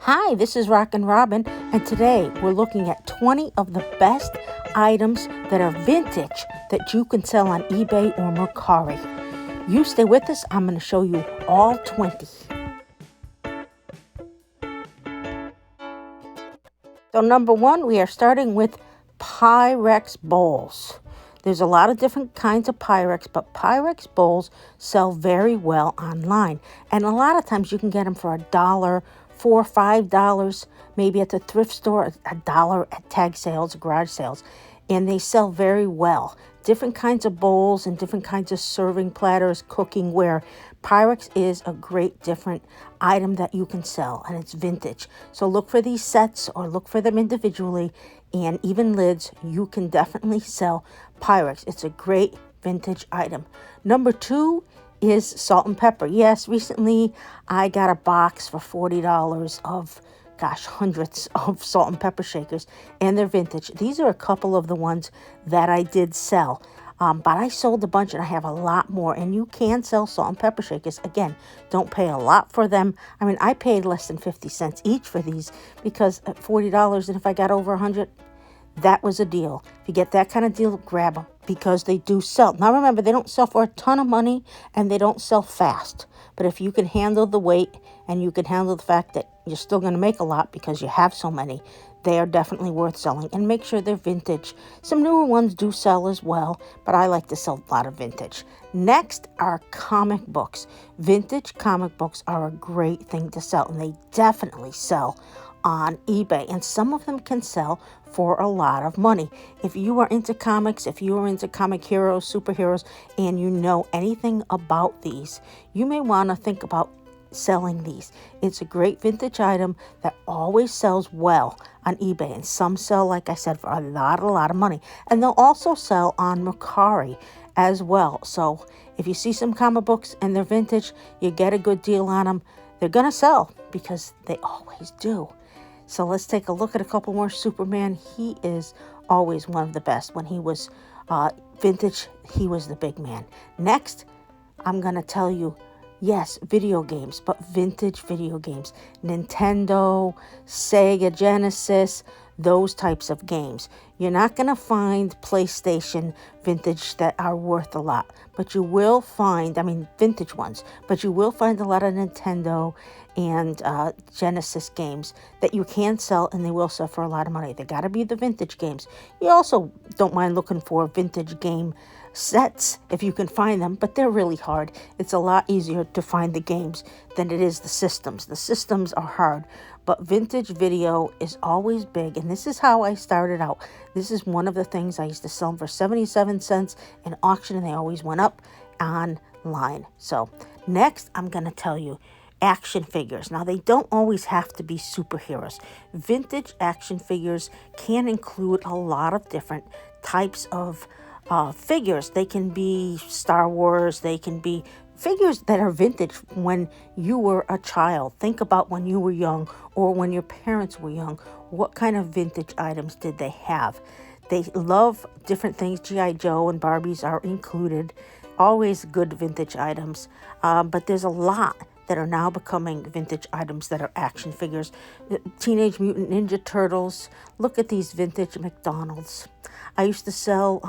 Hi, this is RockinRobin, and today we're looking at 20 of the best items that are vintage that you can sell on eBay or Mercari. You stay with us, I'm going to show you all 20. So number one, we are starting with Pyrex bowls. There's a lot of different kinds of Pyrex, but Pyrex bowls sell very well online. And a lot of times you can get them for $1, $4, $5, maybe at the thrift store, $1 at tag sales, garage sales. And they sell very well. Different kinds of bowls and different kinds of serving platters, cooking ware. Pyrex is a great different item that you can sell, and it's vintage. So look for these sets or look for them individually, and even lids. You can definitely sell Pyrex. It's a great vintage item. Number two is salt and pepper. Yes, recently I got a box for $40 of hundreds of salt and pepper shakers, and they're vintage. These are a couple of the ones that I did sell. But I sold a bunch and I have a lot more, and you can sell salt and pepper shakers. Again, don't pay a lot for them. I mean, I paid less than 50 cents each for these because at $40, and if I got over 100, that was a deal. If you get that kind of deal, grab them because they do sell. Now remember, they don't sell for a ton of money and they don't sell fast. But if you can handle the weight and you can handle the fact that you're still going to make a lot because you have so many, they are definitely worth selling. And make sure they're vintage. Some newer ones do sell as well, but I like to sell a lot of vintage. Next are comic books. Vintage comic books are a great thing to sell, and they definitely sell on eBay, and some of them can sell for a lot of money. If you are into comics, if you are into comic heroes, superheroes, and you know anything about these, you may want to think about selling these. It's a great vintage item that always sells well on eBay, and some sell, like I said, for a lot of money. And they'll also sell on Mercari as well. So if you see some comic books and they're vintage, you get a good deal on them. They're gonna sell because they always do. So let's take a look at a couple more. Superman, he is always one of the best. When he was vintage, he was the big man. Next, I'm going to tell you, yes, video games, but vintage video games. Nintendo, Sega Genesis, those types of games. You're not going to find PlayStation vintage that are worth a lot, but you will find, vintage ones, but you will find a lot of Nintendo and Genesis games that you can sell, and they will sell for a lot of money. They got to be the vintage games. You also don't mind looking for vintage game sets if you can find them, but they're really hard. It's a lot easier to find the games than it is the systems. The systems are hard, but vintage video is always big, and this is how I started out. This is one of the things I used to sell them for 77 cents in auction, and they always went up online. So next, I'm going to tell you action figures. Now, they don't always have to be superheroes. Vintage action figures can include a lot of different types of figures. They can be Star Wars. They can be figures that are vintage when you were a child. Think about when you were young or when your parents were young. What kind of vintage items did they have? They love different things. G.I. Joe and Barbies are included. Always good vintage items. But there's a lot that are now becoming vintage items that are action figures. Teenage Mutant Ninja Turtles. Look at these vintage McDonald's. I used to sell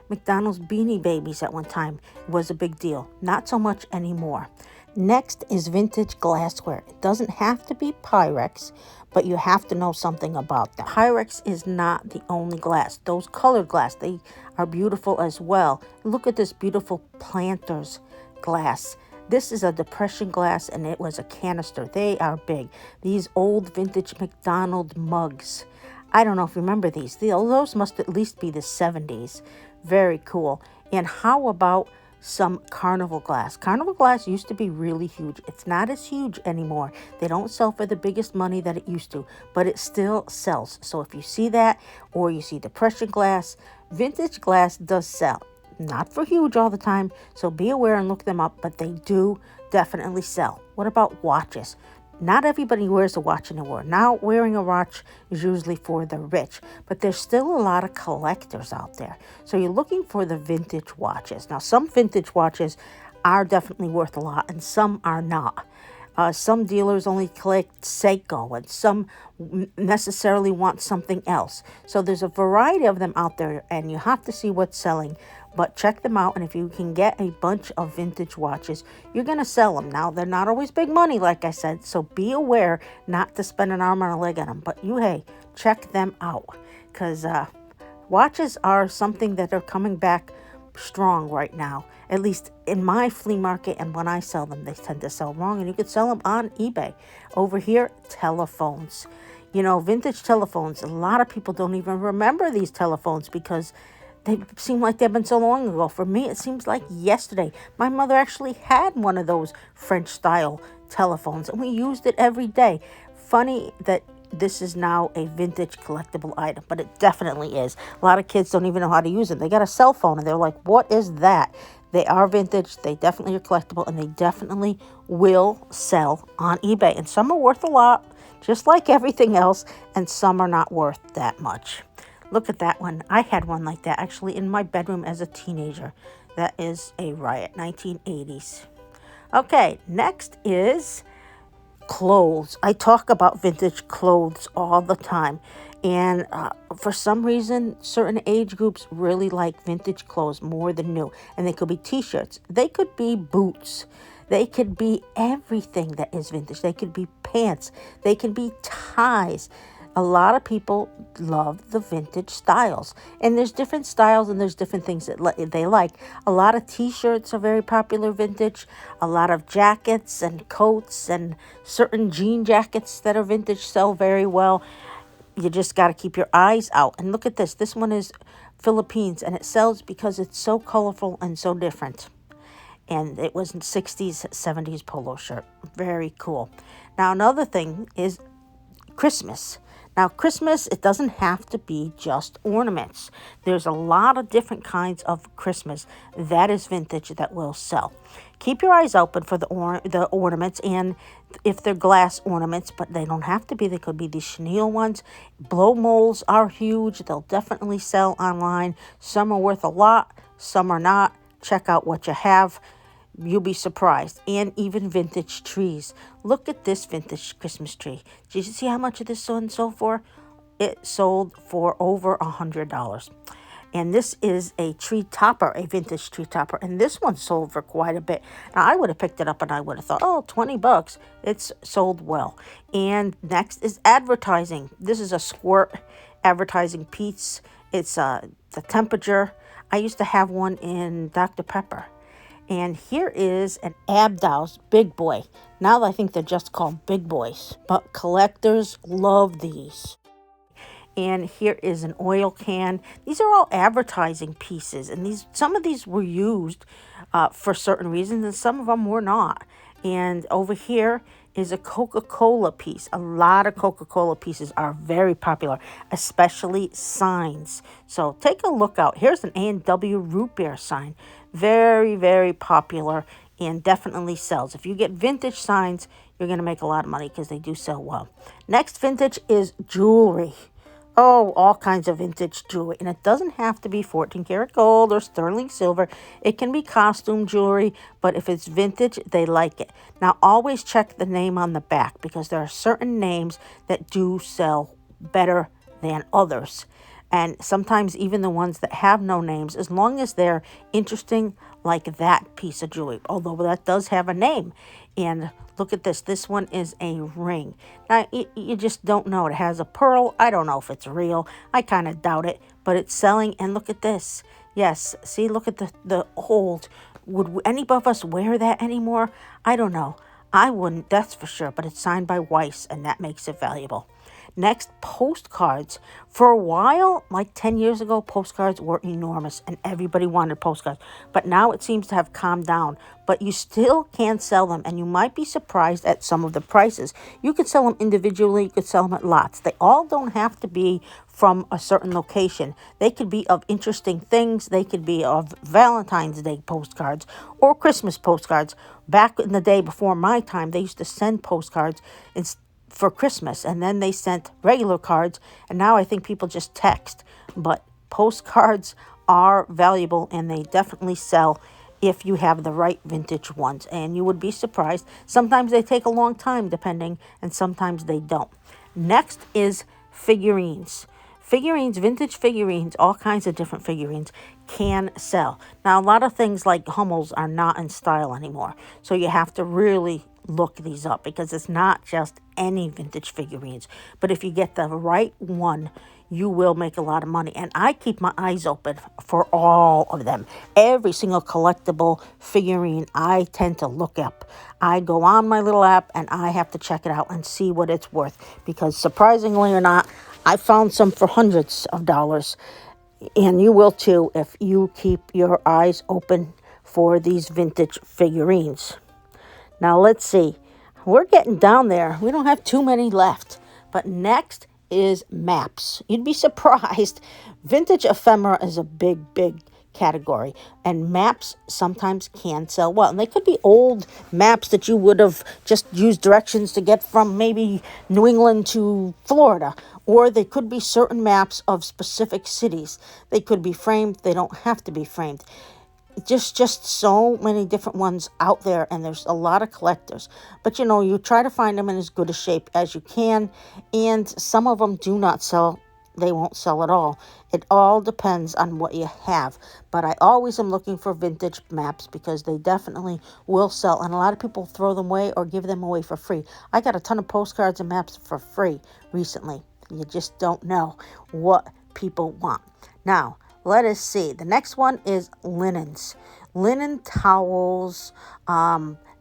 McDonald's Beanie Babies at one time. It was a big deal. Not so much anymore. Next is vintage glassware. It doesn't have to be Pyrex, but you have to know something about that. Pyrex is not the only glass. Those colored glass, they are beautiful as well. Look at this beautiful Planters glass. This is a depression glass, and it was a canister. They are big. These old vintage McDonald's mugs. I don't know if you remember these. Those must at least be the 70s. Very cool. And how about some Carnival glass? Carnival glass used to be really huge. It's not as huge anymore. They don't sell for the biggest money that it used to, but it still sells. So if you see that, or you see depression glass, vintage glass does sell. Not for huge all the time, so be aware and look them up, but they do definitely sell. What about watches? Not everybody wears a watch anymore. Now wearing a watch is usually for the rich, but there's still a lot of collectors out there. So you're looking for the vintage watches. Now some vintage watches are definitely worth a lot and some are not. Some dealers only collect Seiko, and some necessarily want something else. So there's a variety of them out there, and you have to see what's selling. But check them out, and if you can get a bunch of vintage watches, you're going to sell them. Now, they're not always big money, like I said, so be aware not to spend an arm and a leg on them. But hey, check them out, because watches are something that are coming back strong right now. At least in my flea market, and when I sell them, they tend to sell wrong, and you could sell them on eBay. Over here, telephones. Vintage telephones. A lot of people don't even remember these telephones because they seem like they've been so long ago. For me, it seems like yesterday. My mother actually had one of those French-style telephones, and we used it every day. Funny that this is now a vintage collectible item, but it definitely is. A lot of kids don't even know how to use it. They got a cell phone, and they're like, what is that? They are vintage. They definitely are collectible, and they definitely will sell on eBay. And some are worth a lot, just like everything else, and some are not worth that much. Look at that one. I had one like that actually in my bedroom as a teenager. That is a riot, 1980s. Okay, next is clothes. I talk about vintage clothes all the time. And for some reason, certain age groups really like vintage clothes more than new. And they could be t-shirts. They could be boots. They could be everything that is vintage. They could be pants. They can be ties. A lot of people love the vintage styles, and there's different styles and there's different things that they like. A lot of t-shirts are very popular vintage. A lot of jackets and coats and certain jean jackets that are vintage sell very well. You just got to keep your eyes out. And look at this. This one is Philippines, and it sells because it's so colorful and so different. And it was in 60s, 70s polo shirt. Very cool. Now, another thing is Christmas. Now, Christmas, it doesn't have to be just ornaments. There's a lot of different kinds of Christmas that is vintage that will sell. Keep your eyes open for the ornaments, and if they're glass ornaments, but they don't have to be. They could be these chenille ones. Blow molds are huge. They'll definitely sell online. Some are worth a lot. Some are not. Check out what you have. You'll be surprised. And even vintage trees. Look at this vintage Christmas tree. Did you see how much of this one sold for? It sold for over $100. And this is a tree topper, a vintage tree topper. And this one sold for quite a bit. Now, I would have picked it up and I would have thought, oh, $20. It's sold well. And next is advertising. This is a squirt advertising piece. It's the temperature. I used to have one in Dr. Pepper. And here is an Abdow's Big Boy. Now I think they're just called Big Boys. But collectors love these. And here is an oil can. These are all advertising pieces. And some of these were used for certain reasons, and some of them were not. And over here is a Coca-Cola piece. A lot of Coca-Cola pieces are very popular, especially signs. So take a look out. Here's an A&W root beer sign. Very, very popular and definitely sells. If you get vintage signs, you're going to make a lot of money because they do sell well. Next vintage is jewelry. Oh, all kinds of vintage jewelry. And it doesn't have to be 14 karat gold or sterling silver. It can be costume jewelry, but if it's vintage, they like it. Now, always check the name on the back because there are certain names that do sell better than others. And sometimes even the ones that have no names, as long as they're interesting, like that piece of jewelry, although that does have a name. And look at this. This one is a ring. Now, you just don't know. It has a pearl. I don't know if it's real. I kind of doubt it, but it's selling. And look at this. Yes, see, look at the old. Would any of us wear that anymore? I don't know. I wouldn't, that's for sure, but it's signed by Weiss, and that makes it valuable. Next, postcards. For a while, like 10 years ago, postcards were enormous and everybody wanted postcards. But now it seems to have calmed down. But you still can sell them, and you might be surprised at some of the prices. You could sell them individually. You could sell them at lots. They all don't have to be from a certain location. They could be of interesting things. They could be of Valentine's Day postcards or Christmas postcards. Back in the day before my time, they used to send postcards for Christmas, and then they sent regular cards, and now I think people just text. But postcards are valuable, and they definitely sell, if you have the right vintage ones. And you would be surprised. Sometimes they take a long time depending, and sometimes they don't. Next is figurines. Figurines, vintage figurines, all kinds of different figurines can sell. Now, a lot of things like Hummels are not in style anymore. So you have to really look these up because it's not just any vintage figurines. But if you get the right one, you will make a lot of money. And I keep my eyes open for all of them. Every single collectible figurine I tend to look up. I go on my little app and I have to check it out and see what it's worth. Because surprisingly or not, I found some for hundreds of dollars. And you will too if you keep your eyes open for these vintage figurines. Now let's see. We're getting down there. We don't have too many left. But next is maps. You'd be surprised. Vintage ephemera is a big category. And maps sometimes can sell well. And they could be old maps that you would have just used directions to get from maybe New England to Florida. Or they could be certain maps of specific cities. They could be framed. They don't have to be framed. Just so many different ones out there, and there's a lot of collectors. But you try to find them in as good a shape as you can, and some of them do not sell. They won't sell at all. It all depends on what you have. But I always am looking for vintage maps because they definitely will sell, and a lot of people throw them away or give them away for free. I got a ton of postcards and maps for free recently. You just don't know what people want. Now, let us see. The next one is linens. Linen towels,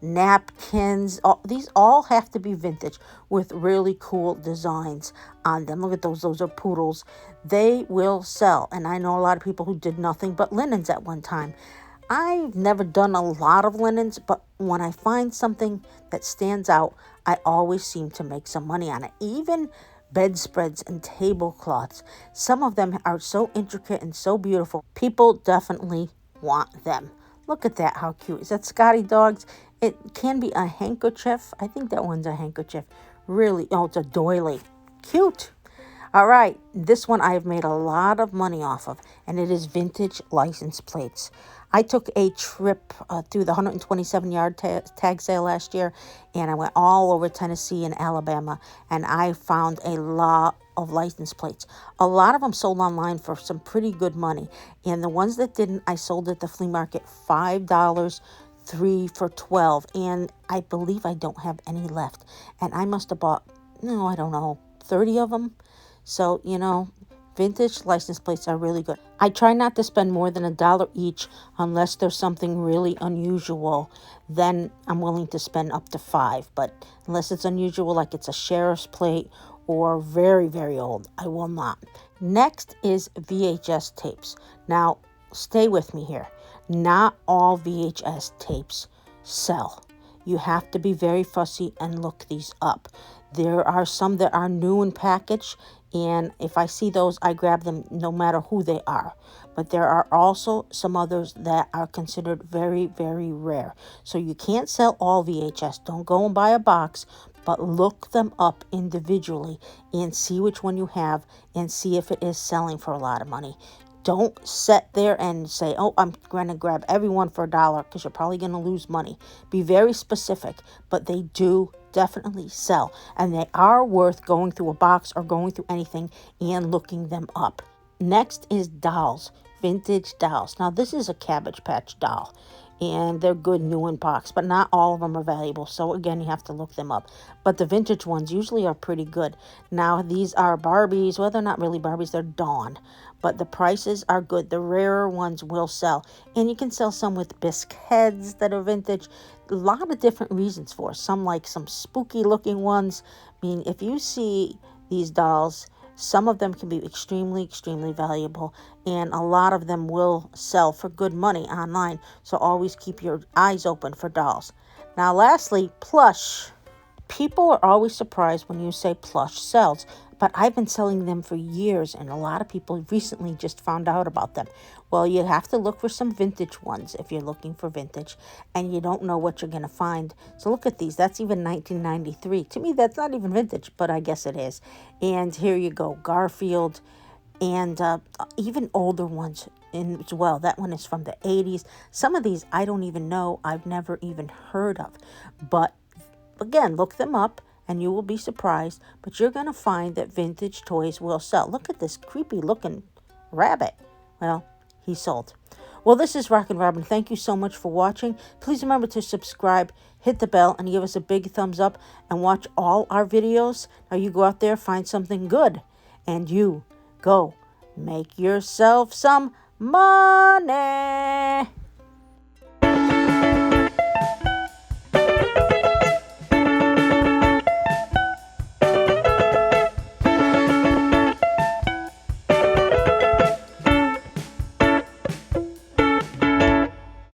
napkins. These all have to be vintage with really cool designs on them. Look at those. Those are poodles. They will sell. And I know a lot of people who did nothing but linens at one time. I've never done a lot of linens, but when I find something that stands out, I always seem to make some money on it. Even bedspreads and tablecloths. Some of them are so intricate and so beautiful. People definitely want them. Look at that. How cute. Is that Scotty Dogs? It can be a handkerchief. I think that one's a handkerchief. Really. Oh, it's a doily. Cute. All right. This one I've made a lot of money off of, and it is vintage license plates. I took a trip through the 127-yard tag sale last year, and I went all over Tennessee and Alabama, and I found a lot of license plates. A lot of them sold online for some pretty good money, and the ones that didn't, I sold at the flea market $5, 3 for $12, and I believe I don't have any left. And I must have bought, I don't know, 30 of them. So, vintage license plates are really good. I try not to spend more than $1 each unless there's something really unusual. Then I'm willing to spend up to $5. But unless it's unusual, like it's a sheriff's plate or very, very old, I will not. Next is VHS tapes. Now, stay with me here. Not all VHS tapes sell. You have to be very fussy and look these up. There are some that are new in package, and if I see those, I grab them no matter who they are. But there are also some others that are considered very, very rare. So you can't sell all VHS. Don't go and buy a box, but look them up individually and see which one you have and see if it is selling for a lot of money. Don't sit there and say, I'm going to grab everyone for $1 because you're probably going to lose money. Be very specific, but they do definitely sell. And they are worth going through a box or going through anything and looking them up. Next is dolls, vintage dolls. Now, this is a Cabbage Patch doll. And they're good new in box, but not all of them are valuable. So again, you have to look them up. But the vintage ones usually are pretty good. Now, these are Barbies. Well, they're not really Barbies. They're Dawn. But the prices are good. The rarer ones will sell. And you can sell some with bisque heads that are vintage. A lot of different reasons for. Some like some spooky looking ones. I mean, if you see these dolls, some of them can be extremely, extremely valuable, and a lot of them will sell for good money online. So always keep your eyes open for dolls. Now, lastly, plush. People are always surprised when you say plush sells, but I've been selling them for years, and a lot of people recently just found out about them. Well, you have to look for some vintage ones if you're looking for vintage, and you don't know what you're going to find. So look at these. That's even 1993. To me, that's not even vintage, but I guess it is. And here you go, Garfield. and even older ones as well. That one is from the 80s. Some of these I don't even know. I've never even heard of. But again, look them up and you will be surprised. But you're going to find that vintage toys will sell. Look at this creepy looking rabbit. Well, he sold. Well, this is RockinRobin. Thank you so much for watching. Please remember to subscribe, hit the bell, and give us a big thumbs up, and watch all our videos. Now you go out there, find something good, and you go make yourself some money.